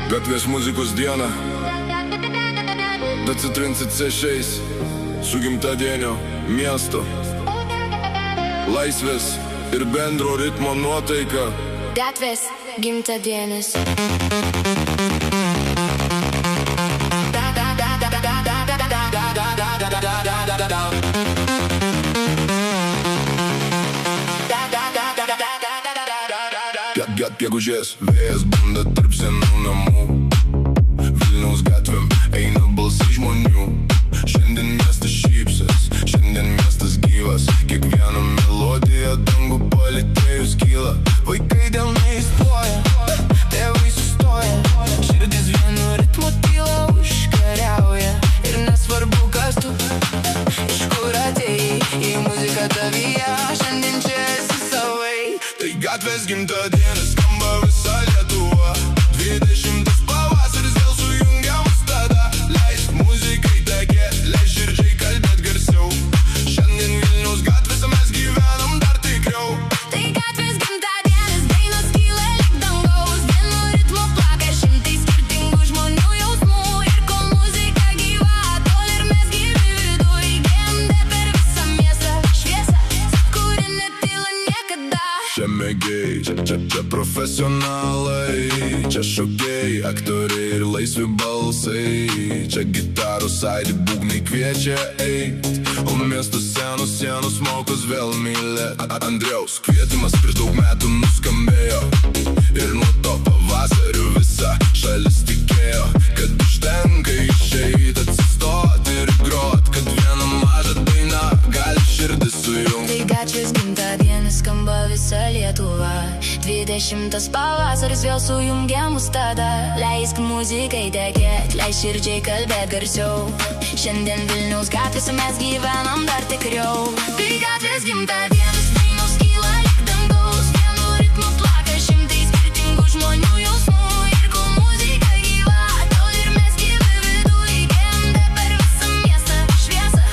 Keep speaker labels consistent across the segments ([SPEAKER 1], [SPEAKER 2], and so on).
[SPEAKER 1] Gatvės muzikos diena, Dacitrinsit C6 su gimtadienio miesto, laisvės ir bendro ritmo nuotaika.
[SPEAKER 2] Gatvės gimtadienis.
[SPEAKER 1] Gegužės vėjas bunda tarp senų namų, Vilniaus gatvėm eina balsai žmonių. Šiandien miestas šypsas, šiandien miestas gyvas, kiekviena melodija dangų palytėjus kyla. Vaikai delnais ploja, tėvai sustoja, širdis vienu ritmu tyla užkariauja. Ir nesvarbu kas tu, iš kur atėjai, į muziką tavyje šiandien čia esi savai. Tai gatvės gimtadienis, skamba visa Lietuva, 20 pavasaris vėl sujungia mus tada. Leisk muzikai tekėt, leis širdžiai kalbėt garsiau, šiandien Vilniaus gatvėse mes gyvenam dar tikriau.
[SPEAKER 2] Tai gatvės gimtadienis, dainos kyla lyg dangaus, vienu ritmu plaka šimtai skirtingų žmonių jausmų. Ir kol muzika gyva, tol ir mes gyvi viduj, genda per visą miestą šviesą, kuri netyla niekada.
[SPEAKER 1] Čia mėgėjai, čia profesionalai, čia šokėjai, aktoriai ir laisvi balsai. Čia gitarų saidi, būgnai kviečia eit, o miesto sienos mokos vėl mylėt. Andriaus kvietimas prieš daug metų nuskambėjo, ir nuo to pavasario visa šalis tikėjo, kad užtenka išeit, atsistot ir grot, kad viena maža daina gali širdį sujungt.
[SPEAKER 2] Tai gatvės gimtadienis, skamba visa Lietuva, 20 pavasaris vėl sujungia mus tada. Leisk muzikai tekėt, leis širdžiai kalbėt garsiau, šiandien Vilniaus gatvėse mes gyvenam dar tikriau. Tai gatvės gimtadienis, dainos kyla lyg dangaus, vienu ritmu plaka šimtai skirtingų žmonių jausmų. Ir kol muzika gyva, tol ir mes gyvi viduj, genda per visą miestą šviesą,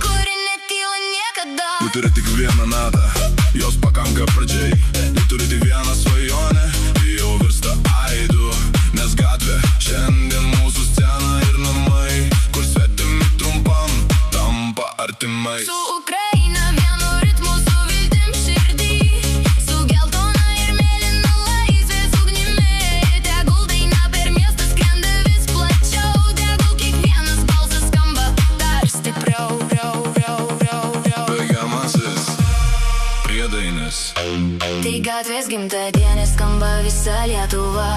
[SPEAKER 2] kuri netyla niekada.
[SPEAKER 1] Ji turi tik vieną natą, jos pakanka pradžiai. Ji turi tik vieną svajonę, ji jau virsta aidu. Nes gatvė šiandien mūsų scena ir namai, kur svetimi trumpam tampa artimai.
[SPEAKER 2] Su Ukraina vienu ritmu, su viltim širdį, su geltona ir mėlyna laisvės ugnimi. Tegul daina per miestą skrenda vis plačiau, tegul kiekvienas balsas skamba dar stipriau.
[SPEAKER 1] Baigiamasis priedainis.
[SPEAKER 2] Tai gatvės gimtadienis, skamba visa Lietuva,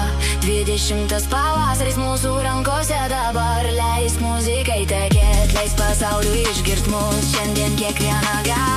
[SPEAKER 2] 20 pavasaris mūsų rankose dabar. Leisk muzikai tekėt, leis pasauliui išgirt mus, šiandien kiekviena gali.